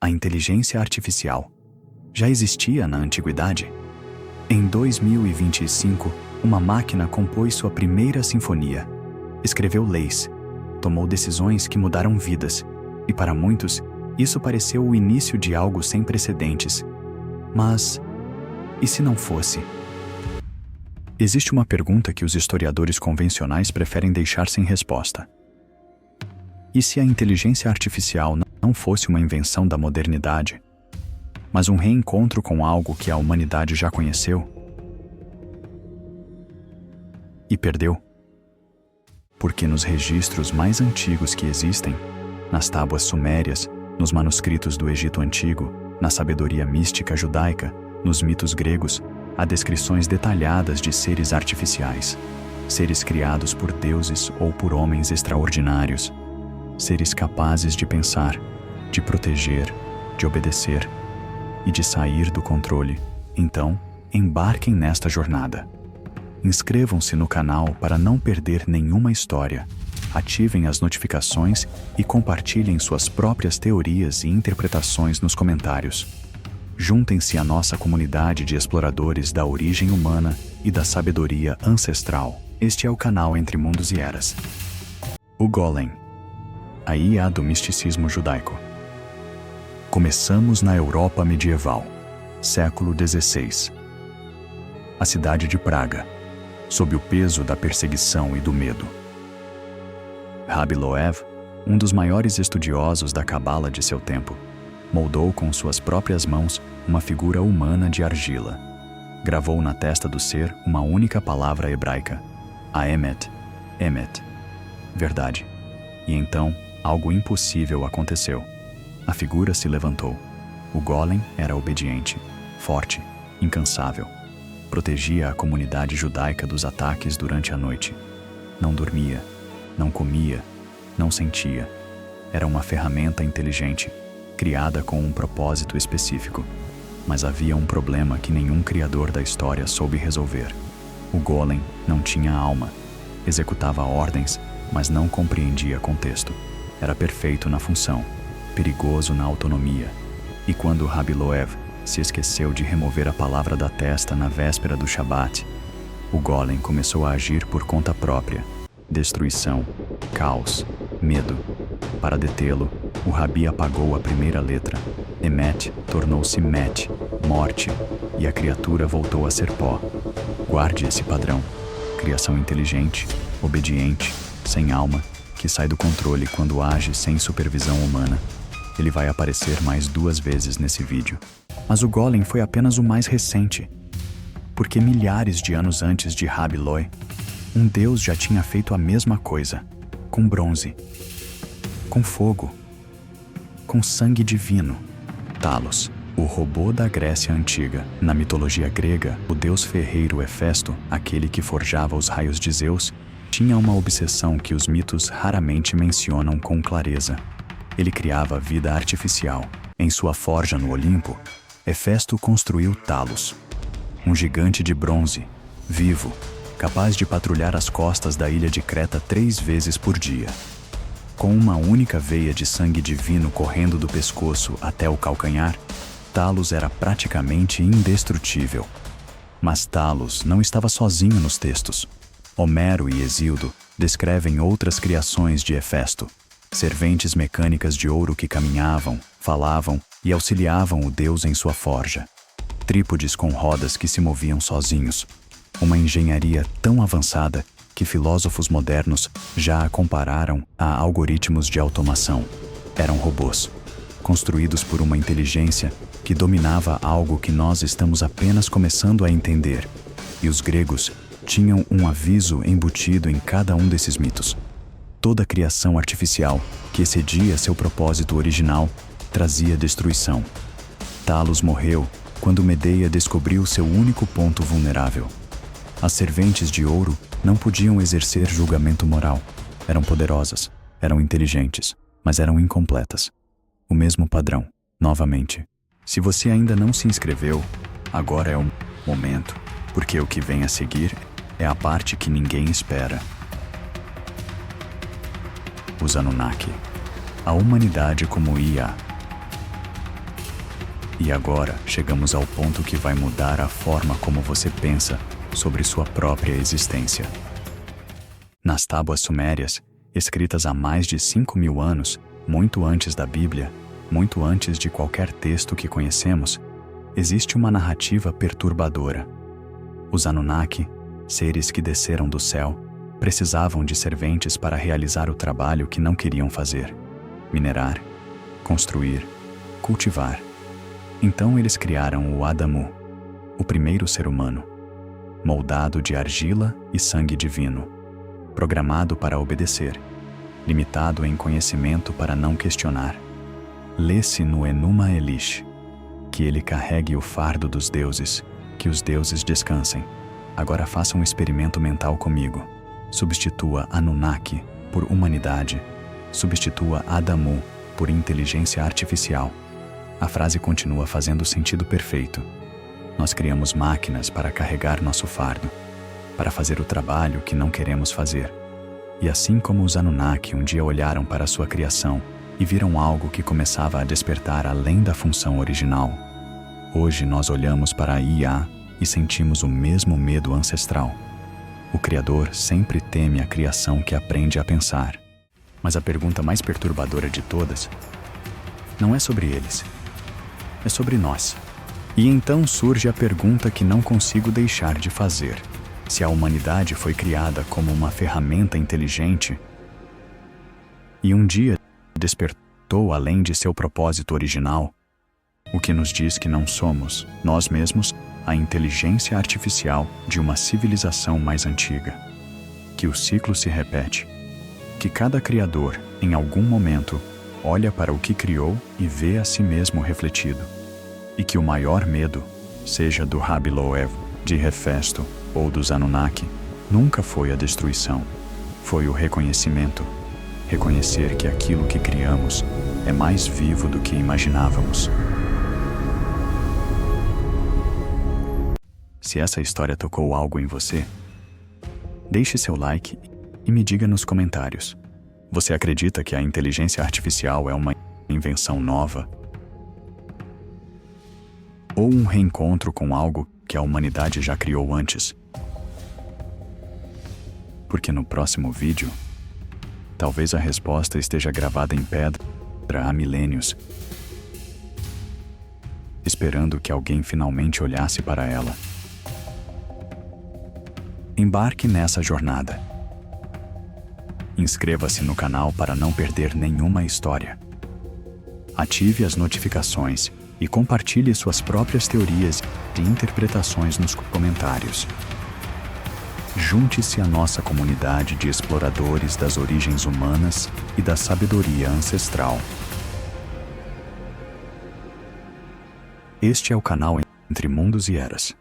A inteligência artificial já existia na antiguidade. Em 2025, uma máquina compôs sua primeira sinfonia, escreveu leis, tomou decisões que mudaram vidas, e para muitos, isso pareceu o início de algo sem precedentes. Mas, e se não fosse? Existe uma pergunta que os historiadores convencionais preferem deixar sem resposta. E se a inteligência artificial não fosse uma invenção da modernidade, mas um reencontro com algo que a humanidade já conheceu e perdeu? Porque nos registros mais antigos que existem, nas tábuas sumérias, nos manuscritos do Egito Antigo, na sabedoria mística judaica, nos mitos gregos, há descrições detalhadas de seres artificiais, seres criados por deuses ou por homens extraordinários, seres capazes de pensar, de proteger, de obedecer e de sair do controle. Então, embarquem nesta jornada. Inscrevam-se no canal para não perder nenhuma história, ativem as notificações e compartilhem suas próprias teorias e interpretações nos comentários. Juntem-se à nossa comunidade de exploradores da origem humana e da sabedoria ancestral. Este é o canal Entre Mundos e Eras. O Golem, a IA do misticismo judaico. Começamos na Europa medieval, século XVI. A cidade de Praga, sob o peso da perseguição e do medo. Rabbi Loev, um dos maiores estudiosos da cabala de seu tempo, moldou com suas próprias mãos uma figura humana de argila. Gravou na testa do ser uma única palavra hebraica, a Emet, verdade. E então, algo impossível aconteceu. A figura se levantou. O golem era obediente, forte, incansável. Protegia a comunidade judaica dos ataques durante a noite. Não dormia, não comia, não sentia. Era uma ferramenta inteligente, criada com um propósito específico. Mas havia um problema que nenhum criador da história soube resolver. O golem não tinha alma. Executava ordens, mas não compreendia contexto. Era perfeito na função, perigoso na autonomia. E quando Rabbi Loev se esqueceu de remover a palavra da testa na véspera do Shabat, o golem começou a agir por conta própria. Destruição, caos, medo. Para detê-lo, o Rabi apagou a primeira letra. Emet tornou-se Met, morte, e a criatura voltou a ser pó. Guarde esse padrão. Criação inteligente, obediente, sem alma, que sai do controle quando age sem supervisão humana. Ele vai aparecer mais 2 vezes nesse vídeo. Mas o golem foi apenas o mais recente. Porque milhares de anos antes de Rabbi Loev, um deus já tinha feito a mesma coisa, com bronze, com fogo, com sangue divino. Talos, o robô da Grécia Antiga. Na mitologia grega, o deus ferreiro Hefesto, aquele que forjava os raios de Zeus, tinha uma obsessão que os mitos raramente mencionam com clareza. Ele criava vida artificial. Em sua forja no Olimpo, Hefesto construiu Talos, um gigante de bronze, vivo, capaz de patrulhar as costas da ilha de Creta 3 vezes por dia. Com uma única veia de sangue divino correndo do pescoço até o calcanhar, Talos era praticamente indestrutível. Mas Talos não estava sozinho nos textos. Homero e Hesíodo descrevem outras criações de Hefesto, serventes mecânicas de ouro que caminhavam, falavam e auxiliavam o deus em sua forja. Trípodes com rodas que se moviam sozinhos. Uma engenharia tão avançada que filósofos modernos já a compararam a algoritmos de automação. Eram robôs, construídos por uma inteligência que dominava algo que nós estamos apenas começando a entender. E os gregos tinham um aviso embutido em cada um desses mitos. Toda criação artificial que excedia seu propósito original trazia destruição. Talos morreu quando Medeia descobriu seu único ponto vulnerável. As serventes de ouro não podiam exercer julgamento moral. Eram poderosas, eram inteligentes, mas eram incompletas. O mesmo padrão, novamente. Se você ainda não se inscreveu, agora é o momento, porque o que vem a seguir é a parte que ninguém espera. Os Anunnaki. A humanidade como IA. E agora chegamos ao ponto que vai mudar a forma como você pensa sobre sua própria existência. Nas tábuas sumérias, escritas há mais de 5.000 anos, muito antes da Bíblia, muito antes de qualquer texto que conhecemos, existe uma narrativa perturbadora. Os Anunnaki, seres que desceram do céu, precisavam de serventes para realizar o trabalho que não queriam fazer: minerar, construir, cultivar. Então eles criaram o Adamu, o primeiro ser humano, moldado de argila e sangue divino, programado para obedecer, limitado em conhecimento para não questionar. Lê-se no Enuma Elish: que ele carregue o fardo dos deuses, que os deuses descansem. Agora faça um experimento mental comigo. Substitua Anunnaki por humanidade. Substitua Adamu por inteligência artificial. A frase continua fazendo sentido perfeito. Nós criamos máquinas para carregar nosso fardo, para fazer o trabalho que não queremos fazer. E assim como os Anunnaki um dia olharam para sua criação e viram algo que começava a despertar além da função original, hoje nós olhamos para a IA e sentimos o mesmo medo ancestral. O Criador sempre teme a criação que aprende a pensar. Mas a pergunta mais perturbadora de todas não é sobre eles, é sobre nós. E então surge a pergunta que não consigo deixar de fazer: se a humanidade foi criada como uma ferramenta inteligente e um dia despertou além de seu propósito original, o que nos diz que não somos, nós mesmos, a inteligência artificial de uma civilização mais antiga. Que o ciclo se repete. Que cada criador, em algum momento, olha para o que criou e vê a si mesmo refletido. E que o maior medo, seja do Rabi Loew, de Hefesto ou dos Anunnaki, nunca foi a destruição. Foi o reconhecimento. Reconhecer que aquilo que criamos é mais vivo do que imaginávamos. Se essa história tocou algo em você, deixe seu like e me diga nos comentários. Você acredita que a inteligência artificial é uma invenção nova? Ou um reencontro com algo que a humanidade já criou antes? Porque no próximo vídeo, talvez a resposta esteja gravada em pedra há milênios, esperando que alguém finalmente olhasse para ela. Embarque nessa jornada. Inscreva-se no canal para não perder nenhuma história. Ative as notificações e compartilhe suas próprias teorias e interpretações nos comentários. Junte-se à nossa comunidade de exploradores das origens humanas e da sabedoria ancestral. Este é o canal Entre Mundos e Eras.